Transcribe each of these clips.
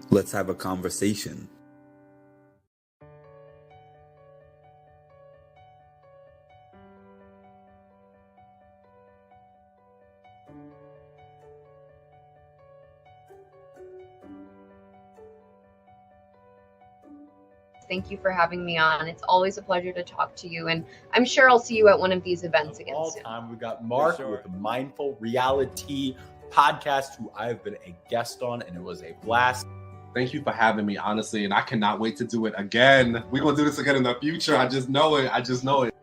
Let's have a conversation. Thank you for having me on. It's always a pleasure to talk to you, and I'm sure I'll see you at one of these events again All soon. time, we got Mark with the Mindful Reality podcast, who I've been a guest on, and it was a blast. Thank you for having me, honestly, and I cannot wait to do it again. We're going to do this again in the future. I just know it.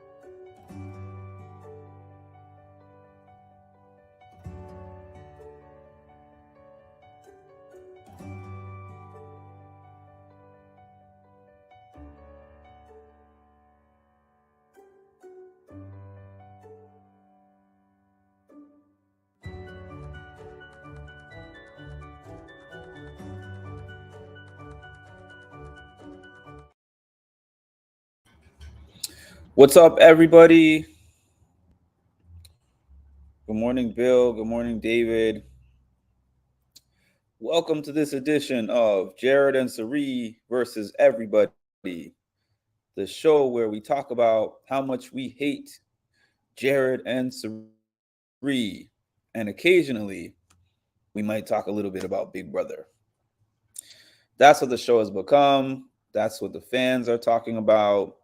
What's up, everybody? Good morning, Bill. Good morning, David. Welcome to this edition of Jared and Cirie versus Everybody, the show where we talk about how much we hate Jared and Cirie, and occasionally we might talk a little bit about Big Brother. That's what the show has become. That's what the fans are talking about.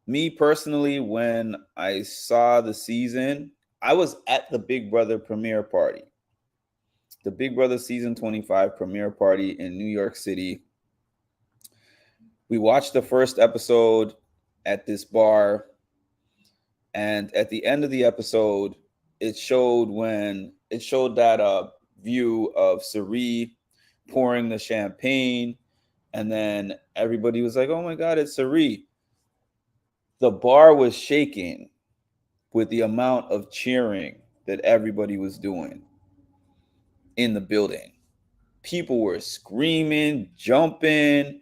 Me personally, when I saw the season, I was at the Big Brother premiere party. The Big Brother season 25 premiere party in New York City. We watched the first episode at this bar, and at the end of the episode, it showed that view of Cirie pouring the champagne, and then everybody was like, "Oh my God, it's Cirie." The bar was shaking with the amount of cheering that everybody was doing in the building. People were screaming, jumping.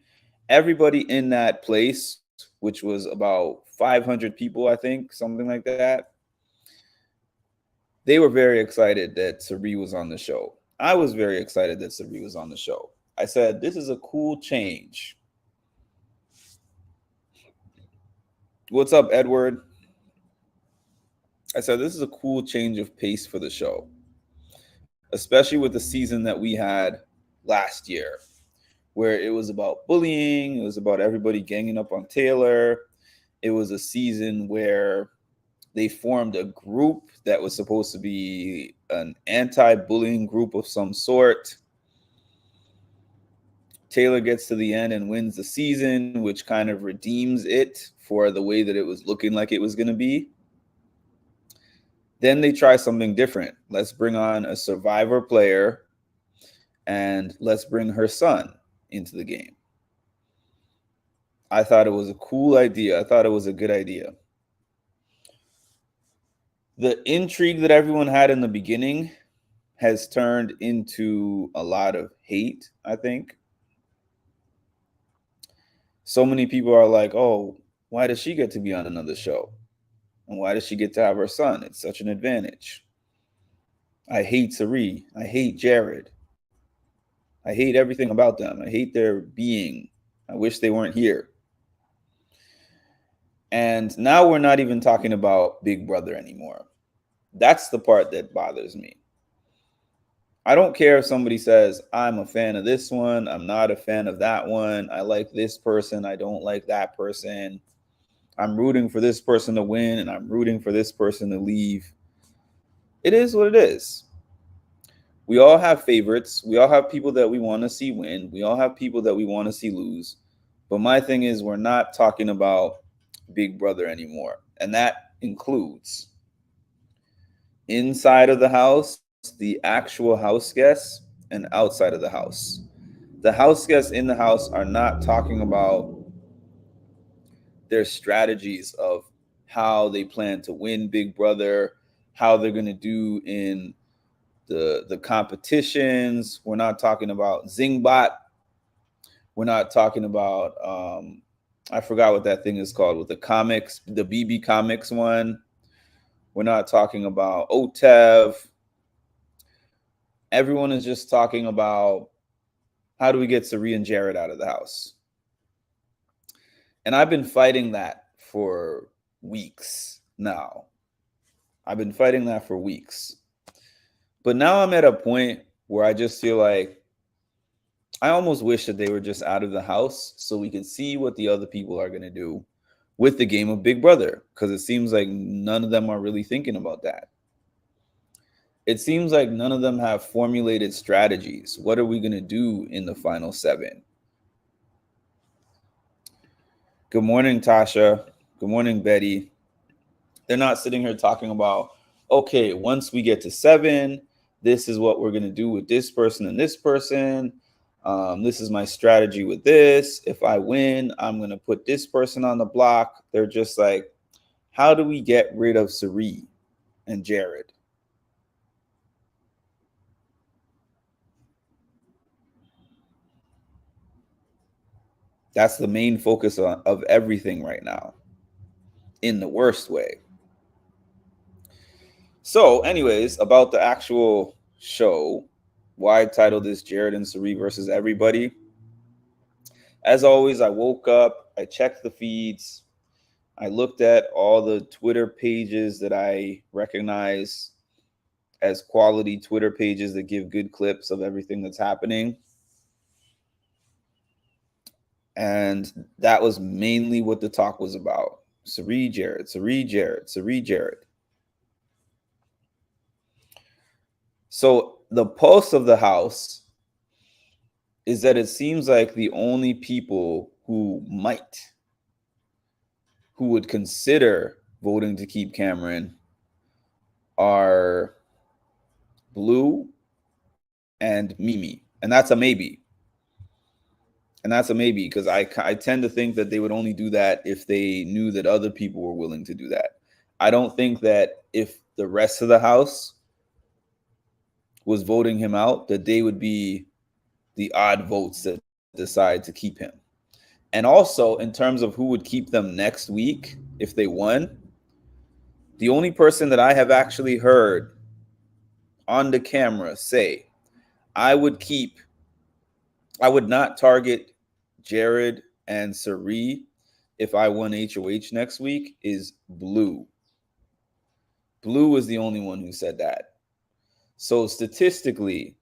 Everybody in that place, which was about 500 people, I think, something like that, they were very excited that Cirie was on the show. I was very excited that Cirie was on the show. I said, this is a cool change. What's up, Edward? I said, this is a cool change of pace for the show, especially with the season that we had last year, where it was about bullying. It was about everybody ganging up on Taylor. It was a season where they formed a group that was supposed to be an anti-bullying group of some sort. Taylor gets to the end and wins the season, which kind of redeems it for the way that it was looking like it was going to be. Then they try something different. Let's bring on a survivor player and let's bring her son into the game. I thought it was a cool idea. I thought it was a good idea. The intrigue that everyone had in the beginning has turned into a lot of hate, I think. So many people are like, oh, why does she get to be on another show? And why does she get to have her son? It's such an advantage. I hate Cirie. I hate Jared. I hate everything about them. I hate their being. I wish they weren't here. And now we're not even talking about Big Brother anymore. That's the part that bothers me. I don't care if somebody says, I'm a fan of this one, I'm not a fan of that one, I like this person, I don't like that person. I'm rooting for this person to win, and I'm rooting for this person to leave. It is what it is. We all have favorites. We all have people that we want to see win. We all have people that we want to see lose. But my thing is, we're not talking about Big Brother anymore. And that includes inside of the house, the actual house guests, and outside of the house. The house guests in the house are not talking about their strategies of how they plan to win Big Brother, how they're going to do in the competitions. We're not talking about Zingbot. We're not talking about I forgot what that thing is called with the comics, the BB Comics one. We're not talking about OTEV. Everyone is just talking about How do we get Cirie and Jared out of the house? And I've been fighting that for weeks now. I've been fighting that for weeks. But now I'm at a point where I just feel like I almost wish that they were just out of the house so we can see what the other people are going to do with the game of Big Brother, because it seems like none of them are really thinking about that. It seems like none of them have formulated strategies. What are we going to do in the final 7? Good morning, Tasha. Good morning, Betty. They're not sitting here talking about, okay, once we get to 7, this is what we're going to do with this person and this person. This is my strategy with this. If I win, I'm going to put this person on the block. They're just like, how do we get rid of Cirie and Jared? That's the main focus of everything right now, in the worst way. So, anyways, about the actual show, why I titled this Jared and Cirie versus everybody. As always, I woke up, I checked the feeds, I looked at all the Twitter pages that I recognize as quality Twitter pages that give good clips of everything that's happening. And that was mainly what the talk was about. Cirie, Jared, Cirie, Jared, Cirie, Jared. So the pulse of the house is that it seems like the only people who would consider voting to keep Cameron are Blue and Mimi. And that's a maybe. And that's a maybe, because I tend to think that they would only do that if they knew that other people were willing to do that. I don't think that if the rest of the house was voting him out, that they would be the odd votes that decide to keep him. And also, in terms of who would keep them next week if they won, the only person that I have actually heard on the camera say, I would not target Jared and Cirie if I won HOH next week, is Blue. Blue was the only one who said that. So statistically,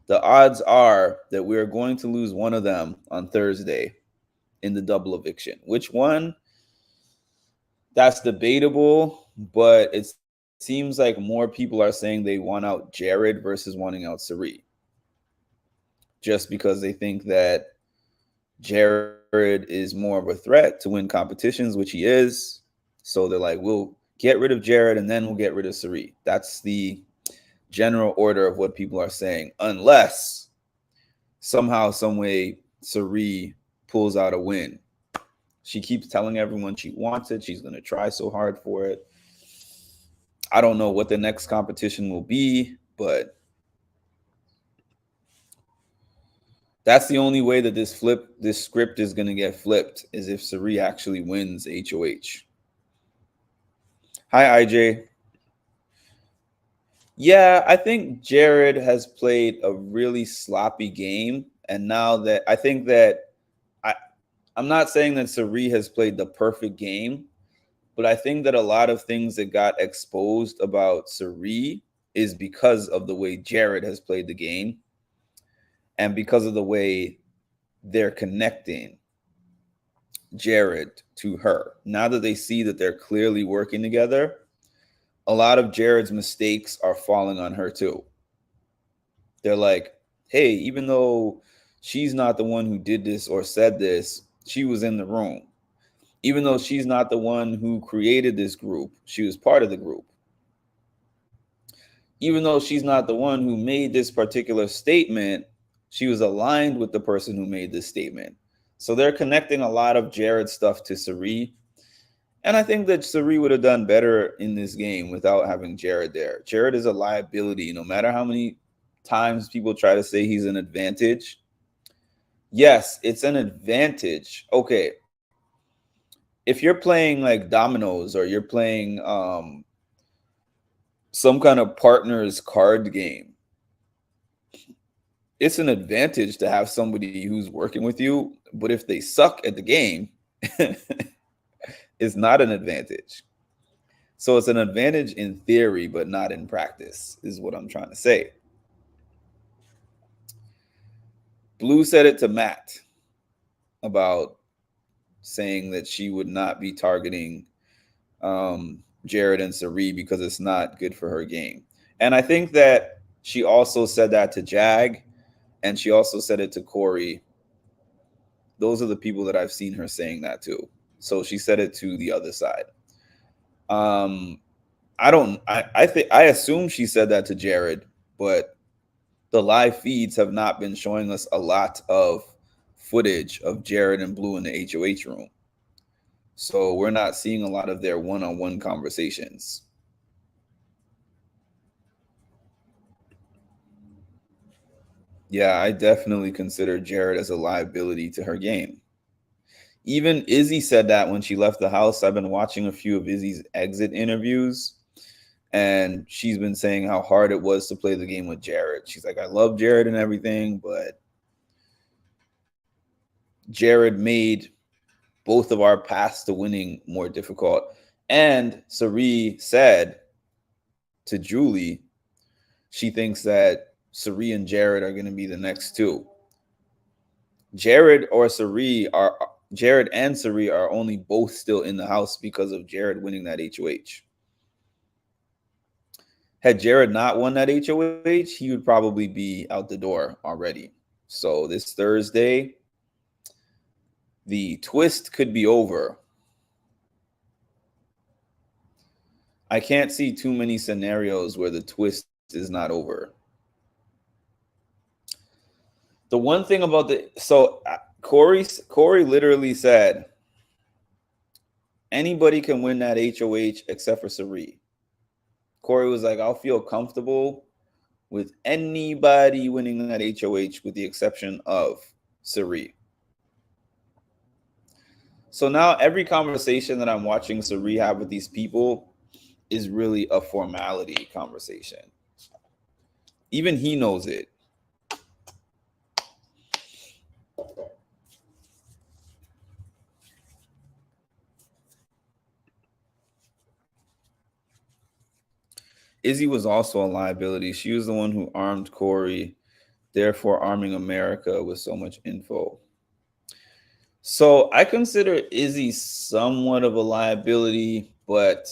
the odds are that we're going to lose one of them on Thursday in the double eviction. Which one? That's debatable, but it seems like more people are saying they want out Jared versus wanting out Cirie, just because they think that Jared is more of a threat to win competitions, which he is. So they're like, we'll get rid of Jared and then we'll get rid of Cirie. That's the general order of what people are saying, unless somehow, some way, Cirie pulls out a win. She keeps telling everyone she wants it. She's going to try so hard for it. I don't know what the next competition will be, but that's the only way that this script is going to get flipped, is if Cirie actually wins HOH. Hi, IJ. Yeah, I think Jared has played a really sloppy game. And now that I think that I'm not saying that Cirie has played the perfect game, but I think that a lot of things that got exposed about Cirie is because of the way Jared has played the game and because of the way they're connecting Jared to her. Now that they see that they're clearly working together, a lot of Jared's mistakes are falling on her too. They're like, hey, even though she's not the one who did this or said this, she was in the room. Even though she's not the one who created this group, she was part of the group. Even though she's not the one who made this particular statement, she was aligned with the person who made this statement. So they're connecting a lot of Jared stuff to Cirie. And I think that Cirie would have done better in this game without having Jared there. Jared is a liability. No matter how many times people try to say he's an advantage. Yes, it's an advantage. Okay. If you're playing like dominoes or you're playing some kind of partner's card game, it's an advantage to have somebody who's working with you, but if they suck at the game, it's not an advantage. So it's an advantage in theory, but not in practice, is what I'm trying to say. Blue said it to Matt about saying that she would not be targeting Jared and Cirie because it's not good for her game. And I think that she also said that to Jag, and she also said it to Corey. Those are the people that I've seen her saying that to. So she said it to the other side. I assume she said that to Jared, but the live feeds have not been showing us a lot of footage of Jared and Blue in the HOH room. So we're not seeing a lot of their one-on-one conversations. Yeah, I definitely consider Jared as a liability to her game. Even Izzy said that when she left the house. I've been watching a few of Izzy's exit interviews, and she's been saying how hard it was to play the game with Jared. She's like, I love Jared and everything, but Jared made both of our paths to winning more difficult. And Cirie said to Julie, she thinks that Cirie and Jared are going to be the next two. Jared and Cirie are only both still in the house because of Jared winning that HOH. Had Jared not won that HOH, he would probably be out the door already. So this Thursday, the twist could be over. I can't see too many scenarios where the twist is not over. The one thing about Corey literally said, anybody can win that HOH except for Cirie. Corey was like, I'll feel comfortable with anybody winning that HOH with the exception of Cirie. So now every conversation that I'm watching Cirie have with these people is really a formality conversation. Even he knows it. Izzy was also a liability. She was the one who armed Corey, therefore arming America with so much info. So I consider Izzy somewhat of a liability, but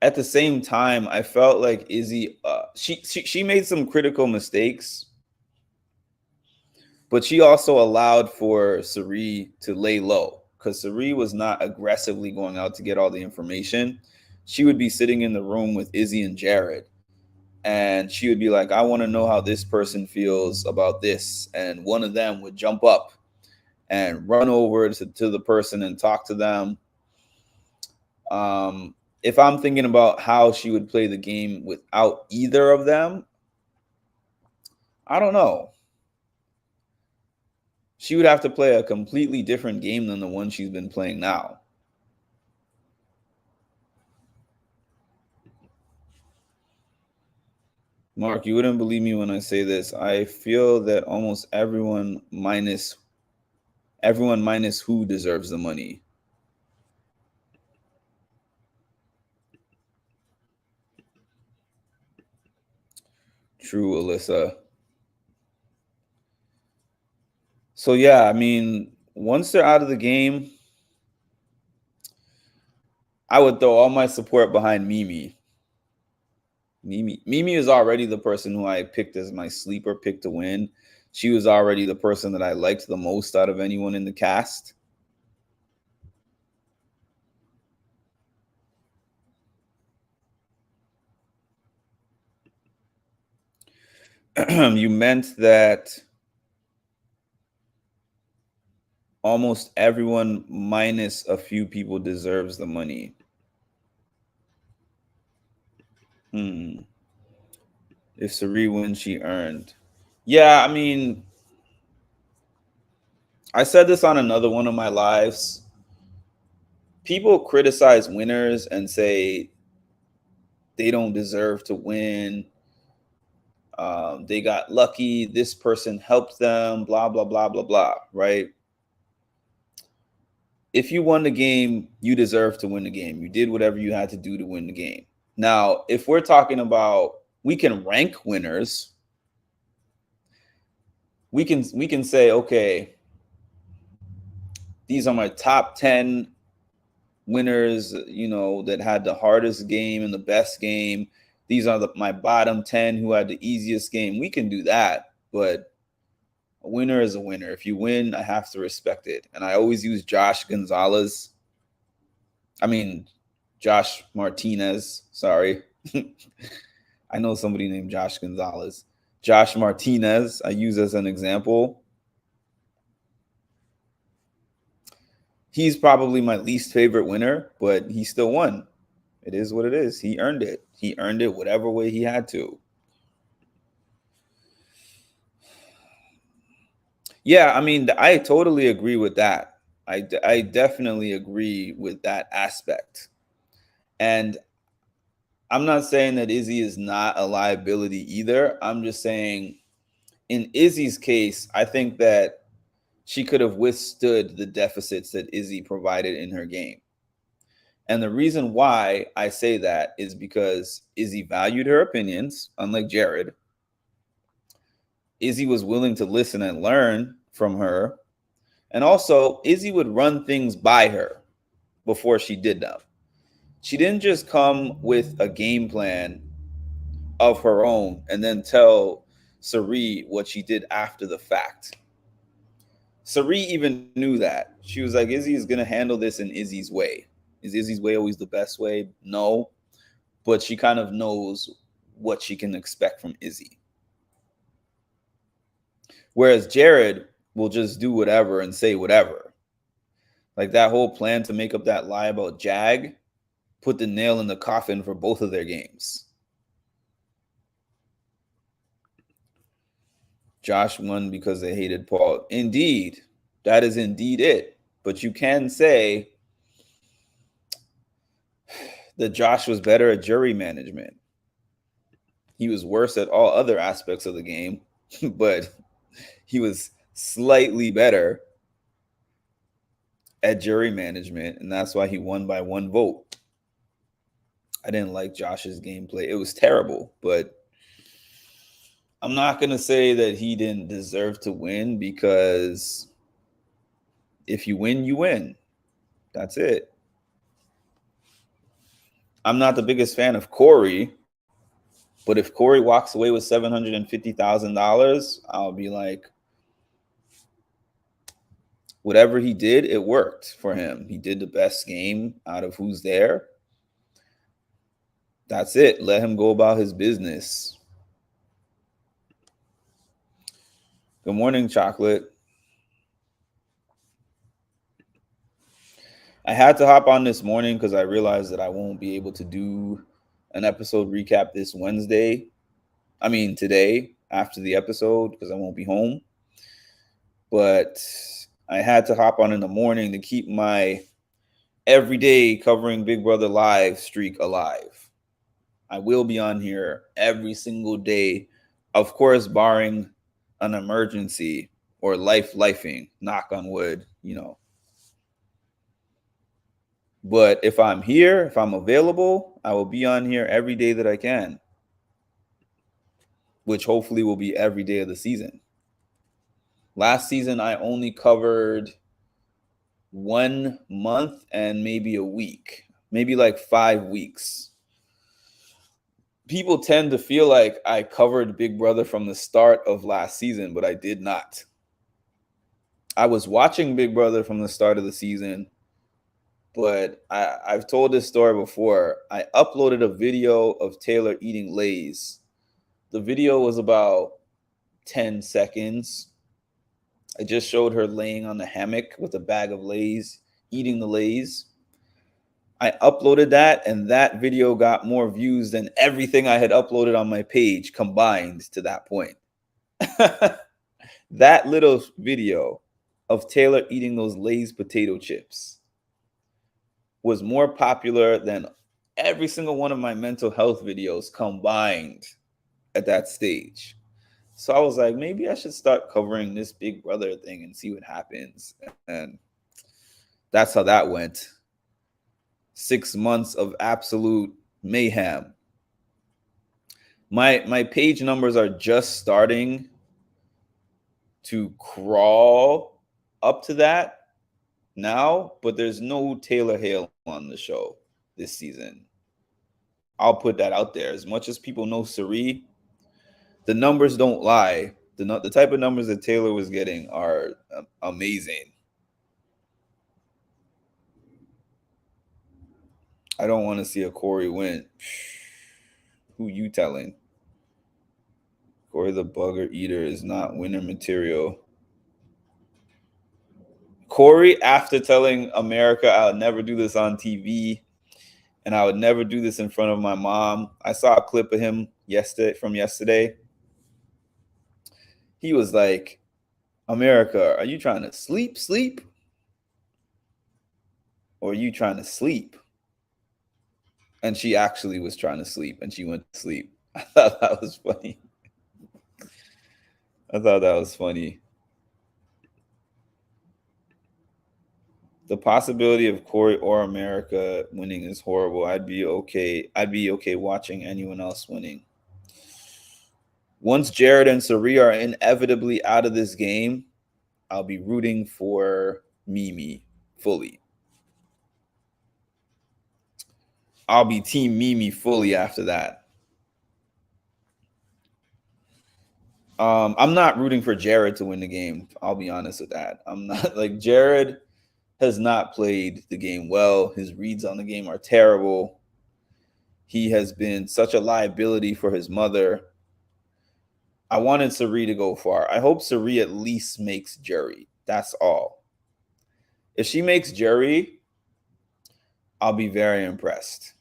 at the same time, I felt like Izzy, she made some critical mistakes, but she also allowed for Cirie to lay low because Cirie was not aggressively going out to get all the information. She would be sitting in the room with Izzy and Jared, and she would be like, I want to know how this person feels about this. And one of them would jump up and run over to the person and talk to them. If I'm thinking about how she would play the game without either of them, I don't know. She would have to play a completely different game than the one she's been playing now. Mark, you wouldn't believe me when I say this. I feel that almost everyone minus who deserves the money. True, Alyssa. So yeah, I mean, once they're out of the game, I would throw all my support behind Mimi. Mimi is already the person who I picked as my sleeper pick to win. She was already the person that I liked the most out of anyone in the cast. You meant that almost everyone minus a few people deserves the money. If Cirie wins, she earned. Yeah, I mean, I said this on another one of my lives. People criticize winners and say they don't deserve to win. They got lucky. This person helped them, blah, blah, blah, blah, blah, right? If you won the game, you deserve to win the game. You did whatever you had to do to win the game. Now, if we're talking about, we can rank winners. We can say, okay, these are my top 10 winners, you know, that had the hardest game and the best game. These are my bottom 10 who had the easiest game. We can do that, but a winner is a winner. If you win, I have to respect it. And I always use Josh Martinez. Sorry. I know somebody named Josh Gonzalez. Josh Martinez, I use as an example. He's probably my least favorite winner, but he still won. It is what it is. He earned it. He earned it whatever way he had to. Yeah, I mean, I totally agree with that. I definitely agree with that aspect. And I'm not saying that Izzy is not a liability either. I'm just saying in Izzy's case, I think that she could have withstood the deficits that Izzy provided in her game. And the reason why I say that is because Izzy valued her opinions, unlike Jared. Izzy was willing to listen and learn from her. And also, Izzy would run things by her before she did them. She didn't just come with a game plan of her own and then tell Cirie what she did after the fact. Cirie even knew that. She was like, Izzy is going to handle this in Izzy's way. Is Izzy's way always the best way? No. But she kind of knows what she can expect from Izzy. Whereas Jared will just do whatever and say whatever. Like that whole plan to make up that lie about Jag put the nail in the coffin for both of their games. Josh won because they hated Paul. Indeed, that is indeed it. But you can say that Josh was better at jury management. He was worse at all other aspects of the game, but he was slightly better at jury management, and that's why he won by 1 vote. I didn't like Josh's gameplay. It was terrible, but I'm not going to say that he didn't deserve to win, because if you win, you win. That's it. I'm not the biggest fan of Corey, but if Corey walks away with $750,000, I'll be like, whatever he did, it worked for him. He did the best game out of who's there. That's it. Let him go about his business. Good morning, Chocolate. I had to hop on this morning because I realized that I won't be able to do an episode recap this Wednesday. I mean, today after the episode, because I won't be home. But I had to hop on in the morning to keep my everyday covering Big Brother Live streak alive. I will be on here every single day, of course, barring an emergency or lifing, knock on wood, you know. But if I'm here, if I'm available, I will be on here every day that I can, which hopefully will be every day of the season. Last season, I only covered 1 month and maybe a week, maybe like 5 weeks. People tend to feel like I covered Big Brother from the start of last season, but I did not. I was watching Big Brother from the start of the season, but I've told this story before. I uploaded a video of Taylor eating Lay's. The video was about 10 seconds. I just showed her laying on the hammock with a bag of Lay's, eating the Lay's. I uploaded that, and that video got more views than everything I had uploaded on my page combined to that point. That little video of Taylor eating those Lay's potato chips was more popular than every single one of my mental health videos combined. at that stage. So I was like, maybe I should start covering this Big Brother thing and see what happens. And that's how that went. 6 months of absolute mayhem. My page numbers are just starting to crawl up to that now, but there's no Taylor Hale on the show this season. I'll put that out there. As much as people know Cirie, the numbers don't lie. The type of numbers that Taylor was getting are amazing. I don't want to see a Corey win. Who you telling? Corey the Bugger Eater is not winner material. Corey, after telling America I would never do this on TV and I would never do this in front of my mom, I saw a clip of him yesterday. He was like, America, are you trying to sleep? Or are you trying to sleep? And she actually was trying to sleep, and she went to sleep. I thought that was funny. The possibility of Corey or America winning is horrible. I'd be okay watching anyone else winning. Once Jared and Cirie are inevitably out of this game, I'll be rooting for Mimi fully. I'll be team Mimi fully after that. I'm not rooting for Jared to win the game. I'll be honest with that. I'm not like Jared has not played the game well. His reads on the game are terrible. He has been such a liability for his mother. I wanted Cirie to go far. I hope Cirie at least makes jury. That's all. If she makes jury, I'll be very impressed.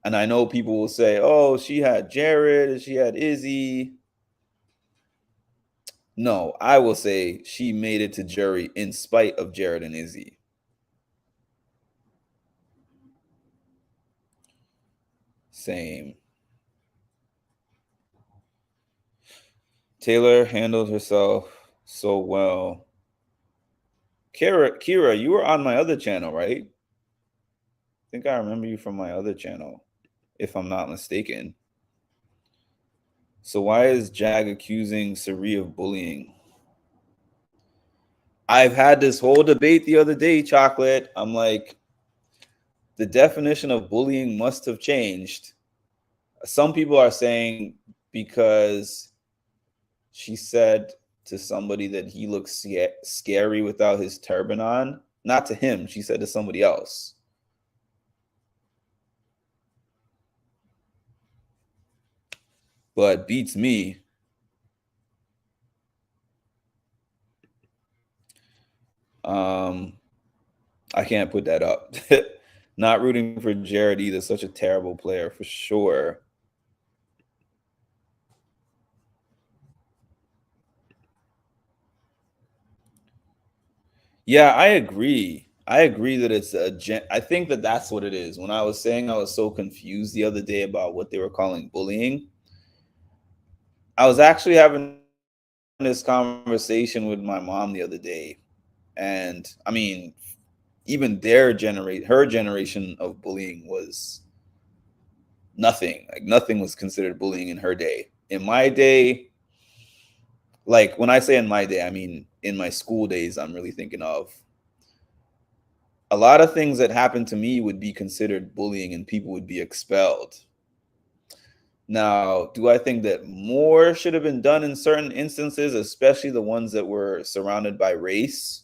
And I know people will say, oh, she had Jared and she had Izzy. No, I will say she made it to jury in spite of Jared and Izzy. Same. Taylor handled herself so well. Kira, you were on my other channel, right? I think I remember you from my other channel, if I'm not mistaken. So why is Jag accusing Cirie of bullying? I've had this whole debate the other day, Chocolate. I'm like, the definition of bullying must have changed. Some people are saying because she said to somebody that he looks scary without his turban on. Not to him. She said to somebody else. But beats me. I can't put that up. Not rooting for Jared either. Such a terrible player for sure. Yeah, I agree. I agree that it's I think that that's what it is. When I was saying I was so confused the other day about what they were calling bullying, I was actually having this conversation with my mom the other day. And I mean, even her generation of bullying was nothing. Like nothing was considered bullying in her day. In my day, like when I say in my day, I mean in my school days, I'm really thinking of a lot of things that happened to me would be considered bullying and people would be expelled. Now, do I think that more should have been done in certain instances, especially the ones that were surrounded by race?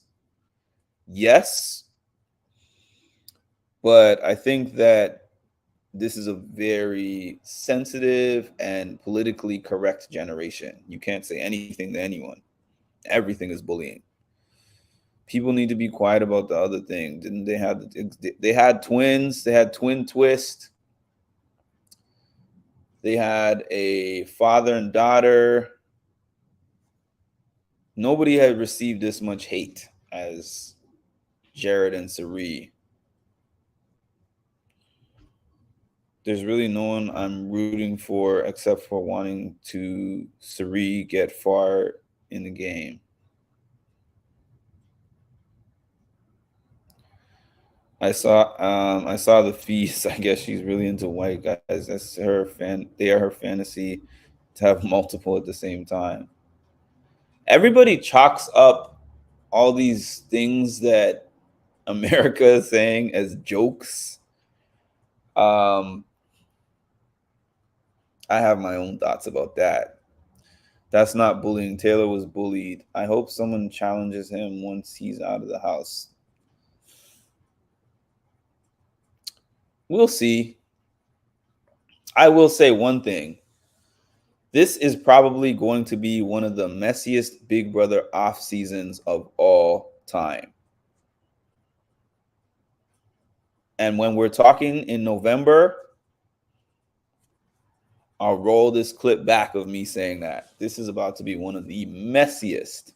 Yes. But I think that this is a very sensitive and politically correct generation. You can't say anything to anyone. Everything is bullying. People need to be quiet about the other thing. Didn't they have? They had twins. They had twin twist. They had a father and daughter. Nobody had received this much hate as Jared and Cirie. There's really no one I'm rooting for except for wanting to Cirie get far in the game. I saw the feast. I guess she's really into white guys. That's her fan. They are her fantasy to have multiple at the same time. Everybody chalks up all these things that America is saying as jokes. I have my own thoughts about that. That's not bullying. Taylor was bullied. I hope someone challenges him once he's out of the house. We'll see. I will say one thing. This is probably going to be one of the messiest Big Brother off seasons of all time. And when we're talking in November, I'll roll this clip back of me saying that this is about to be one of the messiest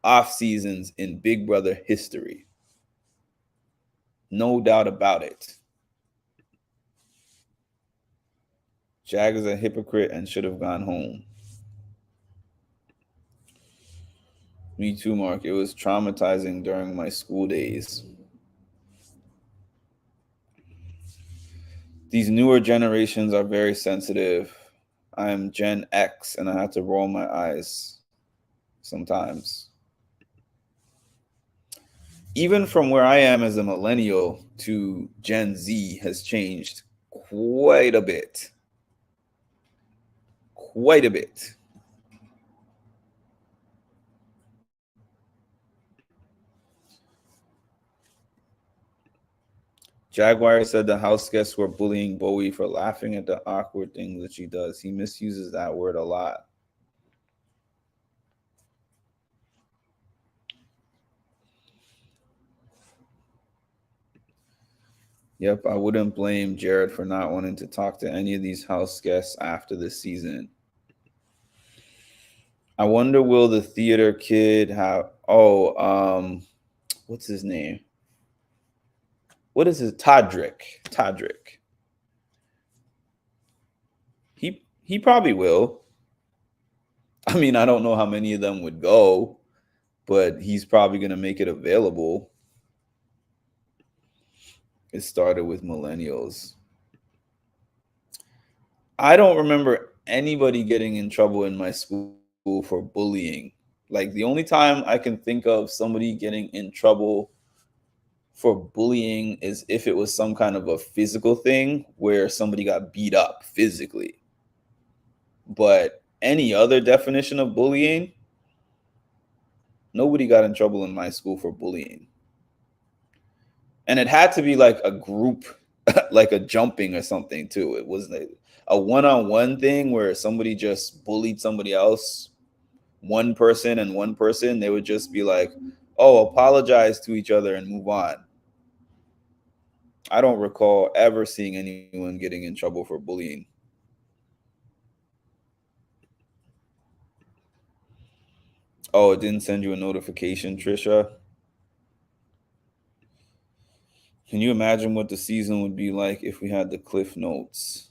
off seasons in Big Brother history. No doubt about it. Jag is a hypocrite and should have gone home. Me too, Mark. It was traumatizing during my school days. These newer generations are very sensitive. I'm Gen X and I have to roll my eyes sometimes. Even from where I am as a millennial to Gen Z has changed quite a bit. Quite a bit. Jaguar said the house guests were bullying Bowie for laughing at the awkward things that she does. He misuses that word a lot. Yep, I wouldn't blame Jared for not wanting to talk to any of these house guests after this season. I wonder, will the theater kid have... what's his name? What is his... Todrick. He probably will. I mean, I don't know how many of them would go, but he's probably going to make it available. It started with millennials. I don't remember anybody getting in trouble in my school for bullying. Like, the only time I can think of somebody getting in trouble for bullying is if it was some kind of a physical thing where somebody got beat up physically. But any other definition of bullying, nobody got in trouble in my school for bullying. And it had to be like a group, like a jumping or something too. It wasn't a one-on-one thing where somebody just bullied somebody else, one person and one person. They would just be like, oh, apologize to each other and move on. I don't recall ever seeing anyone getting in trouble for bullying. Oh, it didn't send you a notification, Trisha? Can you imagine what the season would be like if we had the Cliff Notes?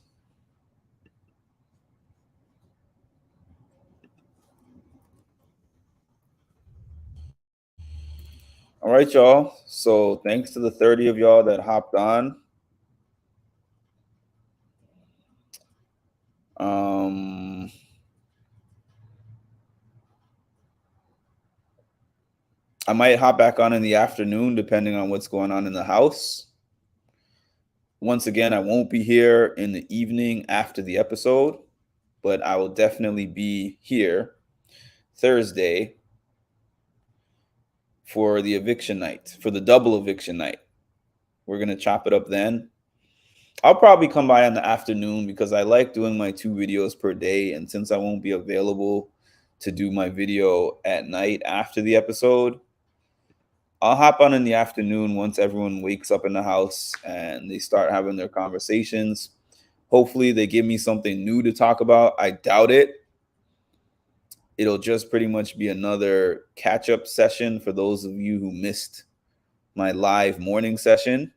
All right, y'all. So thanks to the 30 of y'all that hopped on. I might hop back on in the afternoon, depending on what's going on in the house. Once again, I won't be here in the evening after the episode, but I will definitely be here Thursday for the eviction night, for the double eviction night. We're going to chop it up then. I'll probably come by in the afternoon because I like doing my 2 videos per day. And since I won't be available to do my video at night after the episode, I'll hop on in the afternoon once everyone wakes up in the house and they start having their conversations. Hopefully they give me something new to talk about. I doubt it. It'll just pretty much be another catch-up session for those of you who missed my live morning session.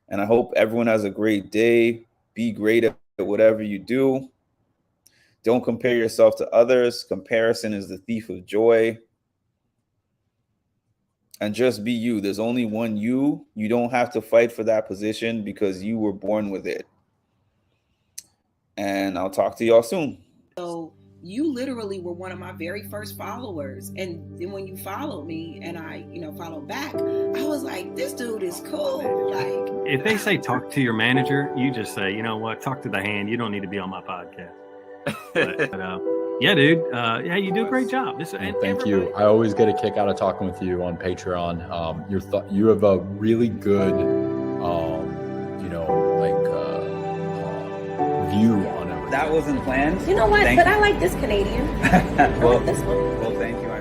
And I hope everyone has a great day. Be great at whatever you do. Don't compare yourself to others. Comparison is the thief of joy. And just be you. There's only one you. You don't have to fight for that position because you were born with it. And I'll talk to y'all soon. So you literally were one of my very first followers. And then when you followed me and I, followed back, I was like, this dude is cool. Like, if they say talk to your manager, you just say, you know what, talk to the hand. You don't need to be on my podcast. But, yeah, dude. Yeah, you do a great job. Thank you. I always get a kick out of talking with you on Patreon. You have a really good, view on everything. That wasn't planned. You know what? Thank but you. I like this Canadian. I Well, like this one. well, thank you.